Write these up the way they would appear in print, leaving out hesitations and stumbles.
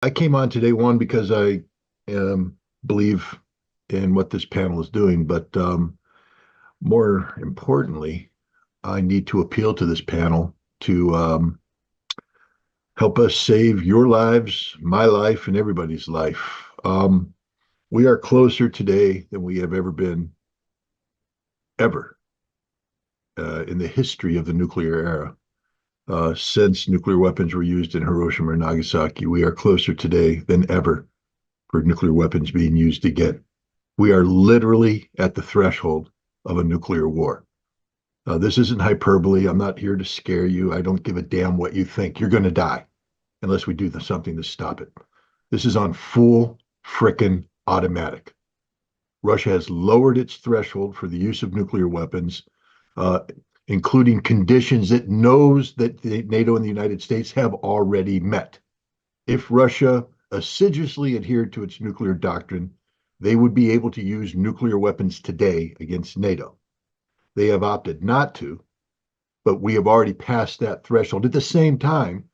I came on today, one, because I believe in what this panel is doing, but more importantly, I need to appeal to this panel to help us save your lives, my life, and everybody's life. We are closer today than we have ever been, ever, in the history of the nuclear era. Since nuclear weapons were used in Hiroshima and Nagasaki, we are closer today than ever for nuclear weapons being used again. We are literally at the threshold of a nuclear war. This isn't hyperbole. I'm not here to scare you. I don't give a damn what you think. You're going to die unless we do something to stop it. This is on full frickin' automatic. Russia has lowered its threshold for the use of nuclear weapons, uh, including conditions it knows that NATO and the United States have already met. If Russia assiduously adhered to its nuclear doctrine, they would be able to use nuclear weapons today against NATO. They have opted not to, but we have already passed that threshold. At the same time,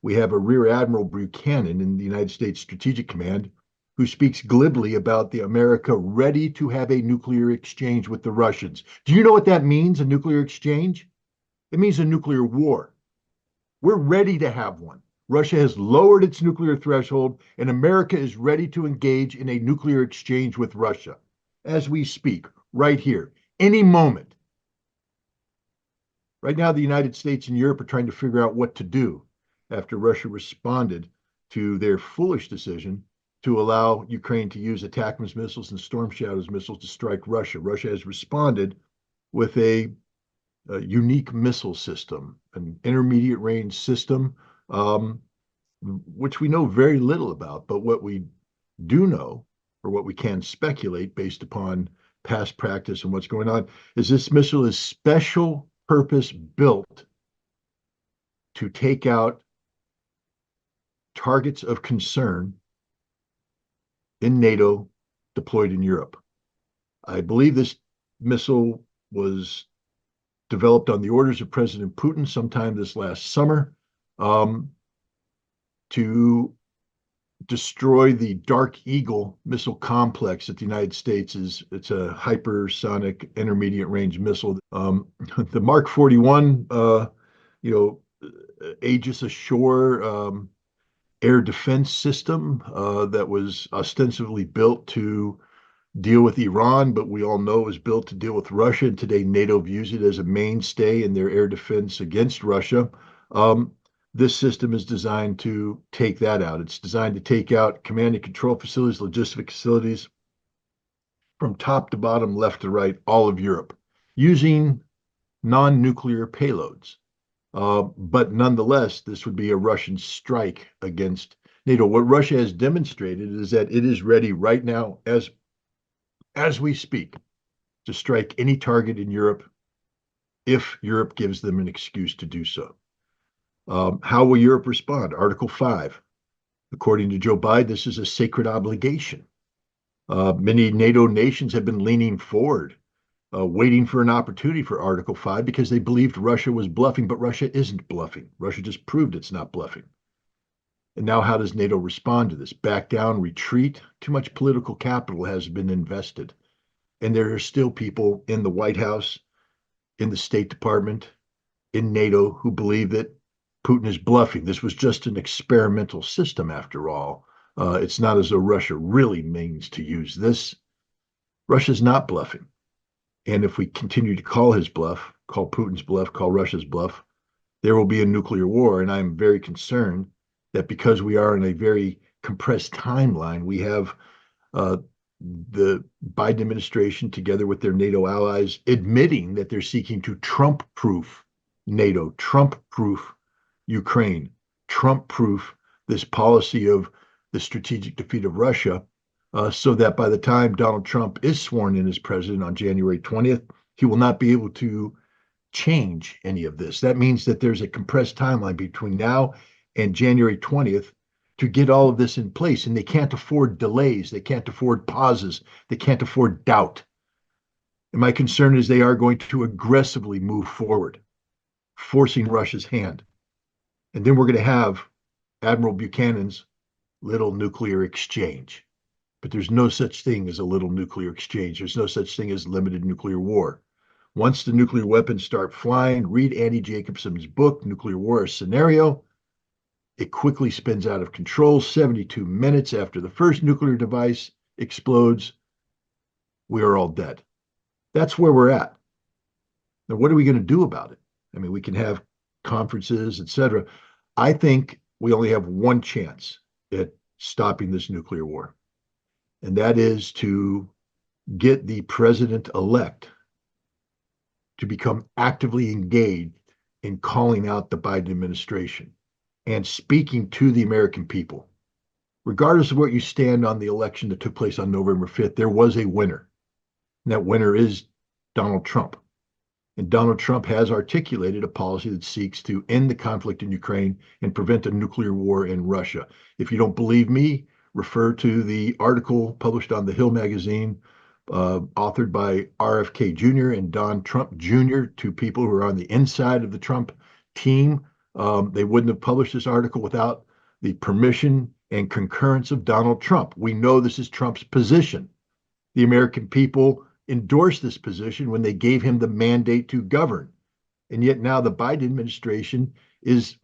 we have a Rear Admiral Buchanan in the United States Strategic Command who speaks glibly about the America ready to have a nuclear exchange with the Russians. Do you know what that means, a nuclear exchange? It means a nuclear war. We're ready to have one. Russia has lowered its nuclear threshold, and America is ready to engage in a nuclear exchange with Russia as we speak, right here, any moment. Right now, the United States and Europe are trying to figure out what to do after Russia responded to their foolish decision to allow Ukraine to use ATACMS missiles and Storm Shadows missiles to strike Russia. Russia has responded with a unique missile system, an intermediate range system, um, which we know very little about. But what we do know, or what we can speculate based upon past practice and what's going on, is this missile is special purpose built to take out targets of concern in NATO deployed in Europe. I believe this missile was developed on the orders of President Putin sometime this last summer, to destroy the Dark Eagle missile complex that the United States is. It's a hypersonic intermediate range missile. The Mark 41, you know, Aegis Ashore air defense system that was ostensibly built to deal with Iran, but we all know it was built to deal with Russia. And today, NATO views it as a mainstay in their air defense against Russia. Um, this system is designed to take that out. It's designed to take out command and control facilities, logistic facilities from top to bottom, left to right, all of Europe, using non-nuclear payloads. But nonetheless, this would be a Russian strike against NATO. What Russia has demonstrated is that it is ready right now, as we speak, to strike any target in Europe if Europe gives them an excuse to do so. How will Europe respond? Article 5. According to Joe Biden, this is a sacred obligation. Many NATO nations have been leaning forward, waiting for an opportunity for Article 5 because they believed Russia was bluffing, but Russia isn't bluffing. Russia just proved it's not bluffing. And now, how does NATO respond to this? Back down, retreat? Too much political capital has been invested. And there are still people in the White House, in the State Department, in NATO who believe that Putin is bluffing. This was just an experimental system, after all. It's not as though Russia really means to use this. Russia's not bluffing. And if we continue to call his bluff, call Putin's bluff, call Russia's bluff, there will be a nuclear war. And I'm very concerned that because we are in a very compressed timeline, we have the Biden administration, together with their NATO allies, admitting that they're seeking to Trump-proof NATO, Trump-proof Ukraine, Trump-proof this policy of the strategic defeat of Russia, so that by the time Donald Trump is sworn in as president on January 20th, he will not be able to change any of this. That means that there's a compressed timeline between now and January 20th to get all of this in place. And they can't afford delays. They can't afford pauses. They can't afford doubt. And my concern is they are going to aggressively move forward, forcing Russia's hand. And then we're going to have Admiral Buchanan's little nuclear exchange. But there's no such thing as a little nuclear exchange. There's no such thing as limited nuclear war. Once the nuclear weapons start flying, read Andy Jacobson's book, Nuclear War Scenario. It quickly spins out of control. 72 minutes after the first nuclear device explodes, we are all dead. That's where we're at. Now, what are we going to do about it? I mean, we can have conferences, etc. I think we only have one chance at stopping this nuclear war, and that is to get the president-elect to become actively engaged in calling out the Biden administration and speaking to the American people. Regardless of what you stand on the election that took place on November 5th, there was a winner. And that winner is Donald Trump. And Donald Trump has articulated a policy that seeks to end the conflict in Ukraine and prevent a nuclear war in Russia. If you don't believe me, refer to the article published on The Hill magazine, authored by RFK Jr. and Don Trump Jr., two people who are on the inside of the Trump team. They wouldn't have published this article without the permission and concurrence of Donald Trump. We know this is Trump's position. The American people endorsed this position when they gave him the mandate to govern. And yet now the Biden administration is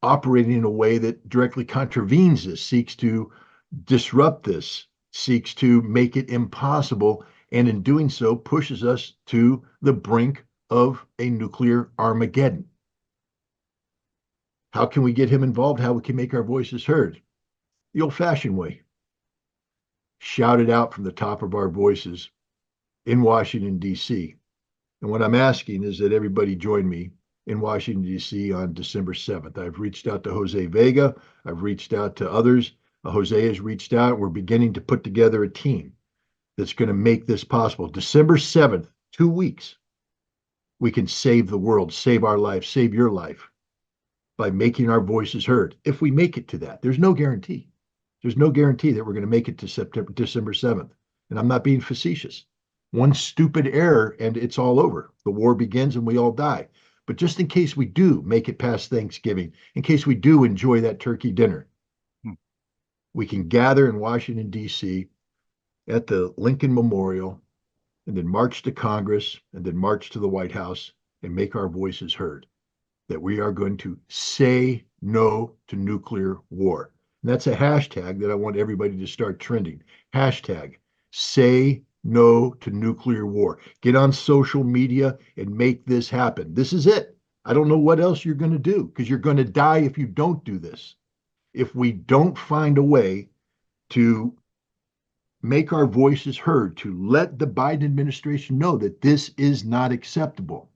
operating in a way that directly contravenes this, seeks to disrupt this, seeks to make it impossible, and in doing so pushes us to the brink of a nuclear Armageddon. How can we get him involved? How we can make our voices heard? The old-fashioned way. Shout it out from the top of our voices in Washington, D.C. And what I'm asking is that everybody join me in Washington, D.C. on December 7th. I've reached out to Jose Vega. I've reached out to others. Jose has reached out. We're beginning to put together a team that's going to make this possible. December 7th, 2 weeks, we can save the world, save our life, save your life by making our voices heard. If we make it to that, there's no guarantee. There's no guarantee that we're going to make it to December 7th. And I'm not being facetious. One stupid error and it's all over. The war begins and we all die. But just in case we do make it past Thanksgiving, in case we do enjoy that turkey dinner, we can gather in Washington, D.C. at the Lincoln Memorial and then march to Congress and then march to the White House and make our voices heard that we are going to say no to nuclear war. And that's a hashtag that I want everybody to start trending. Hashtag say no to nuclear war. Get on social media and make this happen. This is it. I don't know what else you're going to do because you're going to die if you don't do this. If we don't find a way to make our voices heard, to let the Biden administration know that this is not acceptable.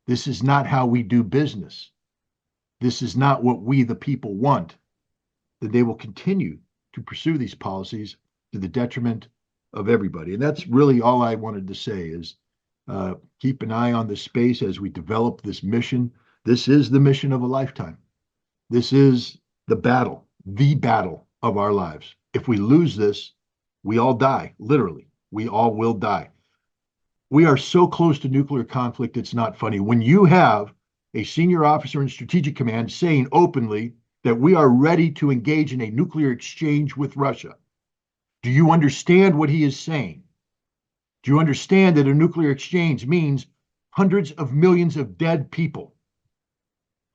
This is not how we do business. This is not what we, the people, want. That they will continue to pursue these policies to the detriment of everybody. And that's really all I wanted to say is keep an eye on this space as we develop this mission. This is the mission of a lifetime. This is the battle of our lives. If we lose this, we all die, literally. We all will die. We are so close to nuclear conflict, it's not funny. When you have a senior officer in Strategic Command saying openly that we are ready to engage in a nuclear exchange with Russia, do you understand what he is saying? Do you understand that a nuclear exchange means hundreds of millions of dead people?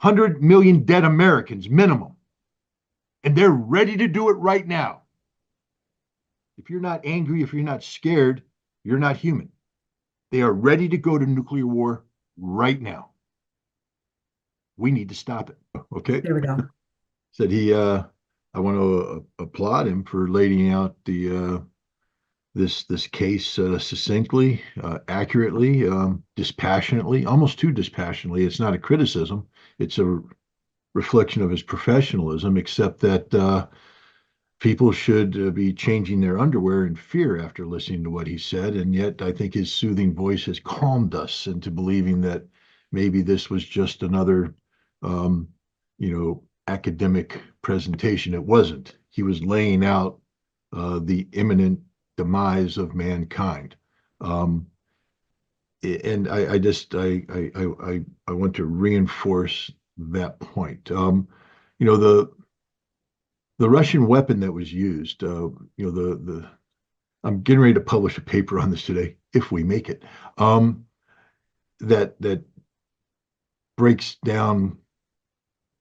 100 million dead Americans, minimum. And they're ready to do it right now. If you're not angry, if you're not scared, you're not human. They are ready to go to nuclear war right now. We need to stop it. Okay. There we go. Said I want to applaud him for laying out the this case succinctly, accurately, dispassionately, almost too dispassionately. It's not a criticism; it's a reflection of his professionalism. Except that people should be changing their underwear in fear after listening to what he said, and yet I think his soothing voice has calmed us into believing that maybe this was just another, academic presentation. It wasn't. He was laying out the imminent demise of mankind. And I want to reinforce that point. The The Russian weapon that was used, the I'm getting ready to publish a paper on this today, if we make it. That breaks down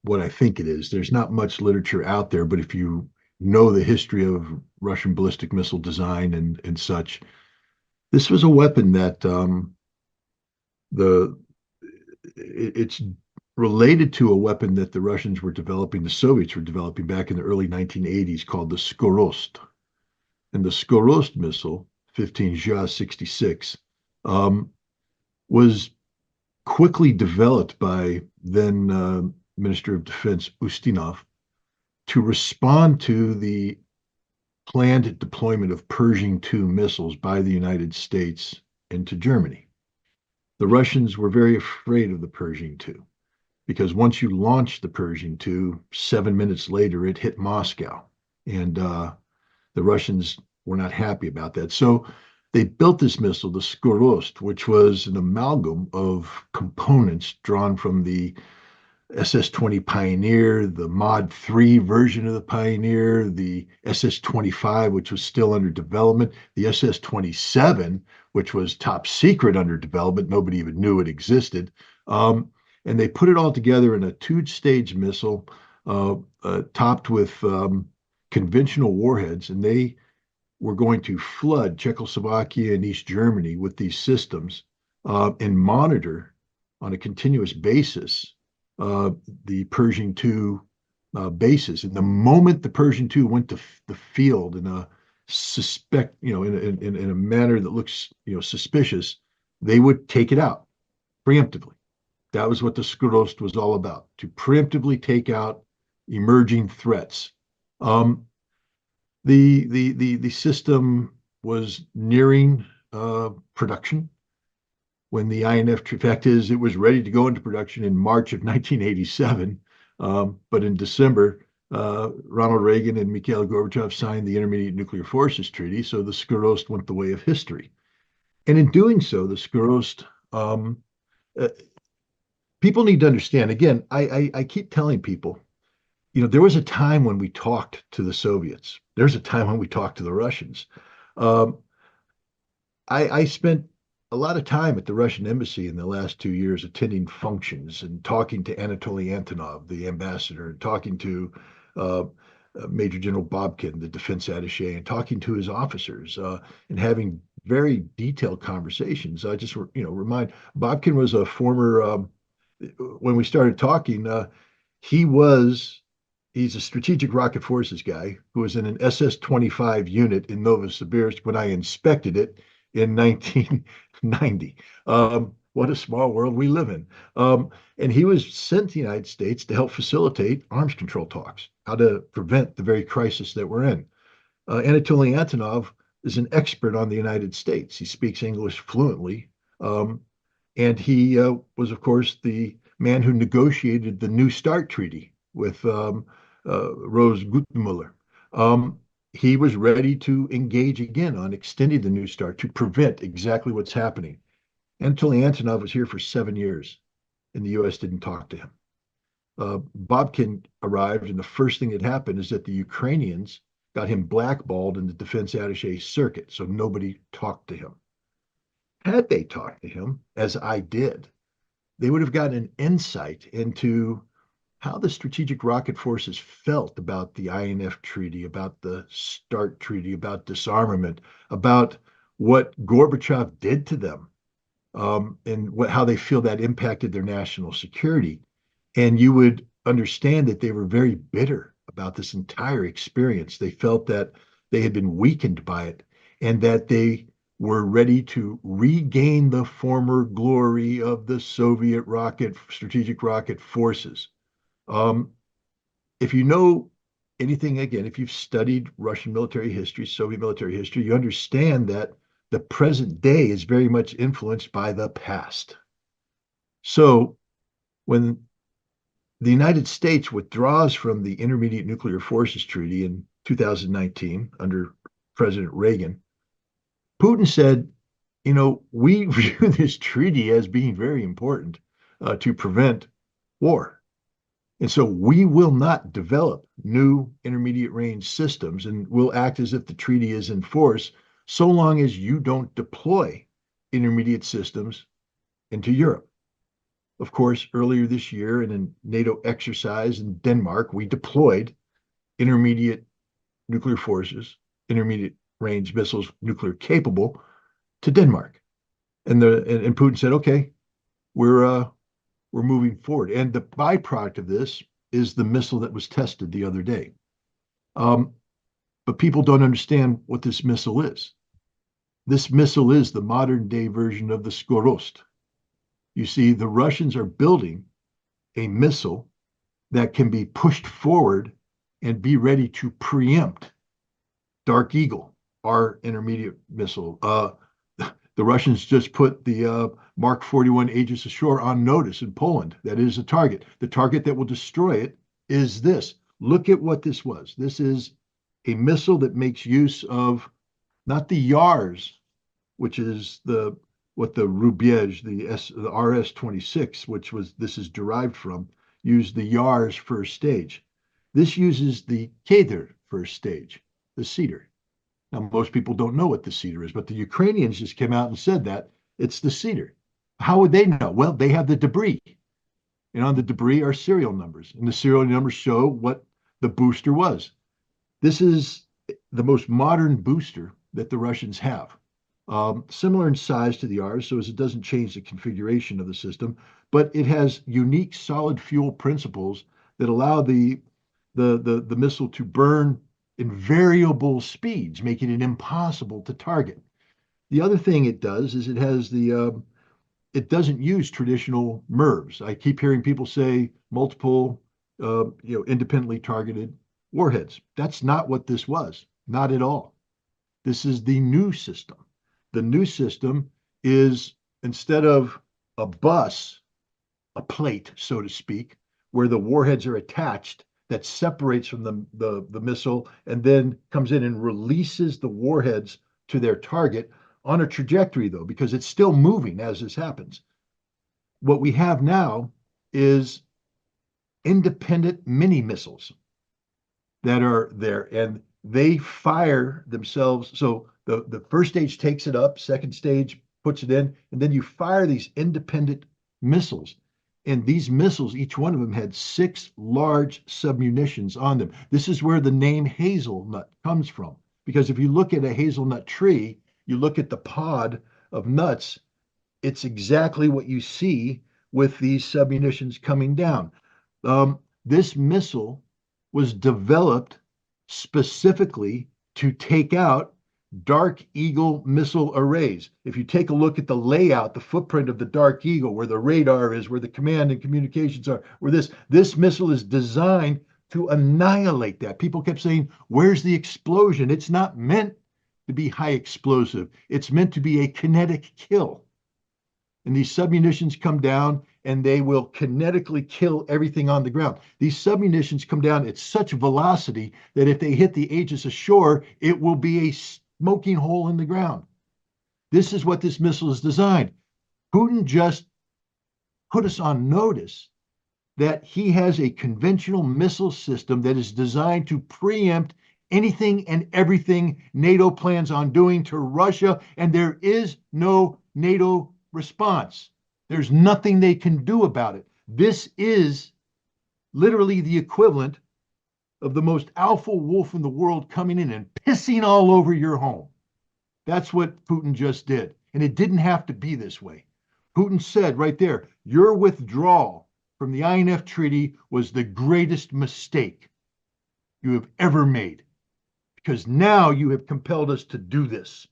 what I think it is. There's not much literature out there, but if you know the history of Russian ballistic missile design and such, this was a weapon that the it's related to a weapon that the Russians were developing, the Soviets were developing back in the early 1980s called the Skorost. And the Skorost missile, 15 66, was quickly developed by then Minister of Defense Ustinov to respond to the planned deployment of Pershing II missiles by the United States into Germany. The Russians were very afraid of the Pershing II because once you launched the Pershing II, 7 minutes later, it hit Moscow. And the Russians were not happy about that. So they built this missile, the Skorost, which was an amalgam of components drawn from the SS-20 Pioneer, the Mod 3 version of the Pioneer, the SS-25, which was still under development, the SS-27, which was top secret under development. Nobody even knew it existed. And they put it all together in a two-stage missile topped with conventional warheads, and they were going to flood Czechoslovakia and East Germany with these systems and monitor on a continuous basis the Pershing II bases. And the moment the Pershing II went to the field in a in a manner that looks, suspicious, they would take it out preemptively. That was what the Skorost was all about, to preemptively take out emerging threats. The system was nearing production when the INF, fact is, it was ready to go into production in March of 1987. But in December, Ronald Reagan and Mikhail Gorbachev signed the Intermediate Nuclear Forces Treaty, so the Skorost went the way of history. And in doing so, the Skorost, people need to understand, again, I keep telling people, there was a time when we talked to the Soviets. There's a time when we talked to the Russians. I spent a lot of time at the Russian embassy in the last 2 years attending functions and talking to Anatoly Antonov, the ambassador, and talking to Major General Bobkin, the defense attaché, and talking to his officers and having very detailed conversations. I just, remind Bobkin was a former, when we started talking, he's a strategic rocket forces guy who was in an SS-25 unit in Novosibirsk when I inspected it in 1990. What a small world we live in. And he was sent to the United States to help facilitate arms control talks, how to prevent the very crisis that we're in. Anatoly Antonov is an expert on the United States. He speaks English fluently. And he was, of course, the man who negotiated the New START Treaty with Rose Gutmuller. He was ready to engage again on extending the New START to prevent exactly what's happening. Anatoly Antonov was here for 7 years, and the U.S. didn't talk to him. Bobkin arrived, and the first thing that happened is that the Ukrainians got him blackballed in the defense attaché circuit, so nobody talked to him. Had they talked to him, as I did, they would have gotten an insight into how the strategic rocket forces felt about the INF Treaty, about the START Treaty, about disarmament, about what Gorbachev did to them, and how they feel that impacted their national security. And you would understand that they were very bitter about this entire experience. They felt that they had been weakened by it and that they were ready to regain the former glory of the Soviet strategic rocket forces. If you know anything, again, if you've studied Russian military history, Soviet military history, you understand that the present day is very much influenced by the past. So when the United States withdraws from the Intermediate Nuclear Forces Treaty in 2019 under President Reagan, Putin said, we view this treaty as being very important to prevent war. And so we will not develop new intermediate range systems and we'll act as if the treaty is in force so long as you don't deploy intermediate systems into Europe. Of course, earlier this year in a NATO exercise in Denmark, we deployed intermediate nuclear forces, intermediate range missiles, nuclear capable, to Denmark. And Putin said, okay, we're moving forward. And the byproduct of this is the missile that was tested the other day. But people don't understand what this missile is. This missile is the modern day version of the Skorost. You see, the Russians are building a missile that can be pushed forward and be ready to preempt Dark Eagle, our intermediate missile. The Russians just put the Mark 41 Aegis ashore on notice in Poland. That is a target. The target that will destroy it is this. Look at what this was. This is a missile that makes use of not the YARS, which is what the Rubiej, the RS-26, which was this is derived from, used the YARS first stage. This uses the Keder first stage, the Cedar. Now, most people don't know what the Cedar is, but the Ukrainians just came out and said that it's the Cedar. How would they know? Well, they have the debris. And on the debris are serial numbers. And the serial numbers show what the booster was. This is the most modern booster that the Russians have. Similar in size to the R's, so as it doesn't change the configuration of the system, but it has unique solid fuel principles that allow the missile to burn in variable speeds, making it impossible to target. The other thing it does is it doesn't use traditional MIRVs. I keep hearing people say multiple, independently targeted warheads. That's not what this was, not at all. This is the new system. The new system is, instead of a bus, a plate, so to speak, where the warheads are attached, that separates from the missile and then comes in and releases the warheads to their target on a trajectory, though, because it's still moving as this happens. What we have now is independent mini missiles that are there, and they fire themselves. So the first stage takes it up, second stage puts it in, and then you fire these independent missiles. And these missiles, each one of them had 6 large submunitions on them. This is where the name hazelnut comes from. Because if you look at a hazelnut tree, you look at the pod of nuts, it's exactly what you see with these submunitions coming down. This missile was developed specifically to take out Dark Eagle missile arrays. If you take a look at the layout, the footprint of the Dark Eagle, where the radar is, where the command and communications are, where this missile is designed to annihilate that. People kept saying, where's the explosion? It's not meant to be high explosive. It's meant to be a kinetic kill. And these submunitions come down and they will kinetically kill everything on the ground. These submunitions come down at such velocity that if they hit the Aegis ashore, it will be a smoking hole in the ground. This is what this missile is designed. Putin just put us on notice that he has a conventional missile system that is designed to preempt anything and everything NATO plans on doing to Russia, and there is no NATO response. There's nothing they can do about it. This is literally the equivalent of the most alpha wolf in the world coming in and pissing all over your home. That's what Putin just did. And it didn't have to be this way. Putin said right there, your withdrawal from the INF Treaty was the greatest mistake you have ever made, because now you have compelled us to do this.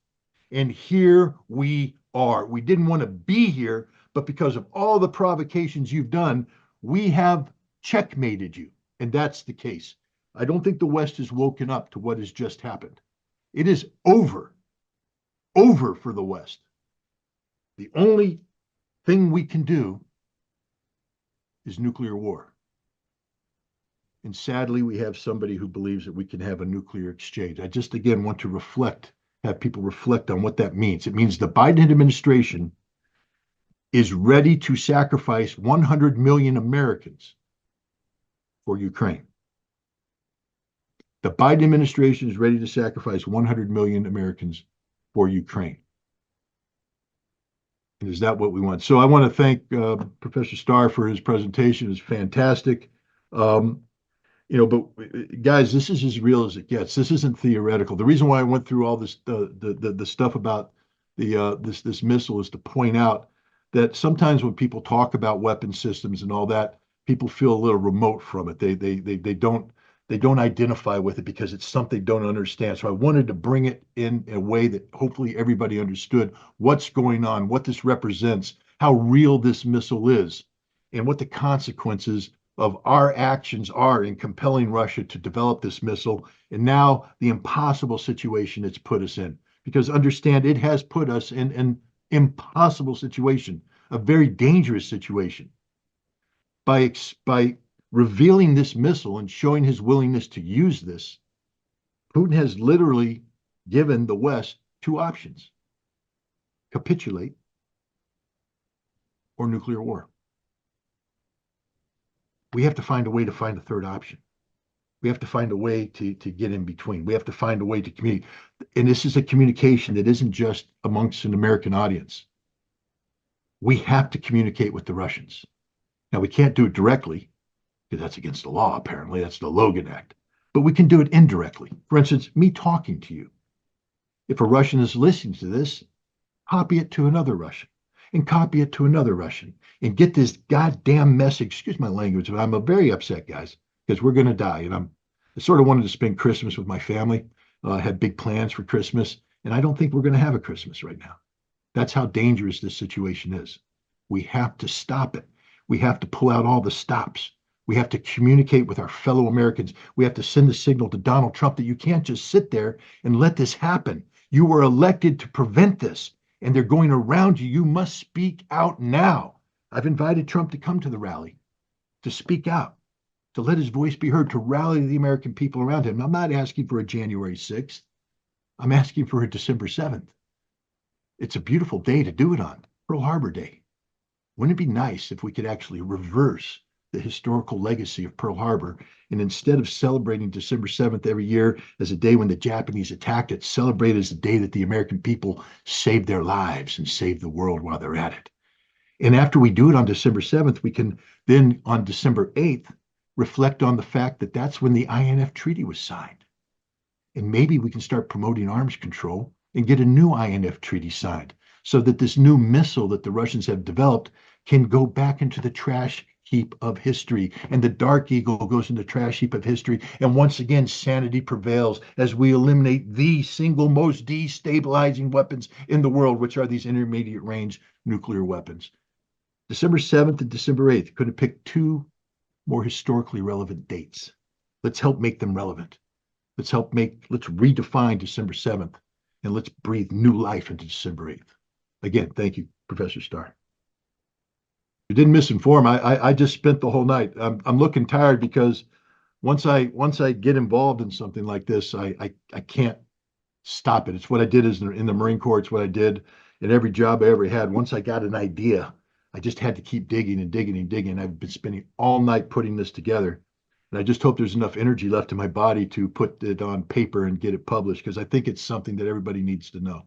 And here we are. We didn't want to be here, but because of all the provocations you've done, we have checkmated you. And that's the case. I don't think the West has woken up to what has just happened. It is over for the West. The only thing we can do is nuclear war. And sadly, we have somebody who believes that we can have a nuclear exchange. I just, again, want to have people reflect on what that means. It means the Biden administration is ready to sacrifice 100 million Americans for Ukraine. The Biden administration is ready to sacrifice 100 million Americans for Ukraine. And is that what we want? So I want to thank Professor Starr for his presentation. It was fantastic. Um, but guys, this is as real as it gets. This isn't theoretical. The reason why I went through all this the stuff about this missile is to point out that sometimes when people talk about weapon systems and all that, people feel a little remote from it. They don't identify with it because it's something they don't understand. So I wanted to bring it in a way that hopefully everybody understood what's going on, what this represents, how real this missile is, and what the consequences of our actions are in compelling Russia to develop this missile, and now the impossible situation it's put us in. Because understand, it has put us in an impossible situation, a very dangerous situation. By revealing this missile and showing his willingness to use this, Putin has literally given the West two options: capitulate or nuclear war. We have to find a way to find a third option. We have to find a way to get in between. We have to find a way to communicate. And this is a communication that isn't just amongst an American audience. We have to communicate with the Russians. Now, we can't do it directly because that's against the law, apparently. That's the Logan Act. But we can do it indirectly. For instance, me talking to you. If a Russian is listening to this, copy it to another Russian and copy it to another Russian and get this goddamn message. Excuse my language, but I'm very upset, guys, because we're going to die. And I sort of wanted to spend Christmas with my family. I had big plans for Christmas, and I don't think we're going to have a Christmas right now. That's how dangerous this situation is. We have to stop it. We have to pull out all the stops. We have to communicate with our fellow Americans. We have to send a signal to Donald Trump that you can't just sit there and let this happen. You were elected to prevent this, and they're going around you. You must speak out now. I've invited Trump to come to the rally, to speak out, to let his voice be heard, to rally the American people around him. I'm not asking for a January 6th. I'm asking for a December 7th. It's a beautiful day to do it on, Pearl Harbor Day. Wouldn't it be nice if we could actually reverse the historical legacy of Pearl Harbor, and instead of celebrating December 7th every year as a day when the Japanese attacked it, celebrate as the day that the American people saved their lives and saved the world while they're at it. And after we do it on December 7th, we can then on December 8th reflect on the fact that that's when the INF Treaty was signed. And maybe we can start promoting arms control and get a new INF Treaty signed so that this new missile that the Russians have developed can go back into the trash heap of history, and the Dark Eagle goes in the trash heap of history. And once again, sanity prevails as we eliminate the single most destabilizing weapons in the world, which are these intermediate range nuclear weapons. December 7th and December 8th. Could have picked two more historically relevant dates. Let's help make them relevant. Let's redefine December 7th, and let's breathe new life into December 8th. Again, thank you, Professor Starr. You didn't misinform. I just spent the whole night. I'm looking tired because once I get involved in something like this, I can't stop it. It's what I did in the Marine Corps. It's what I did in every job I ever had. Once I got an idea, I just had to keep digging and digging and digging. I've been spending all night putting this together, and I just hope there's enough energy left in my body to put it on paper and get it published, because I think it's something that everybody needs to know.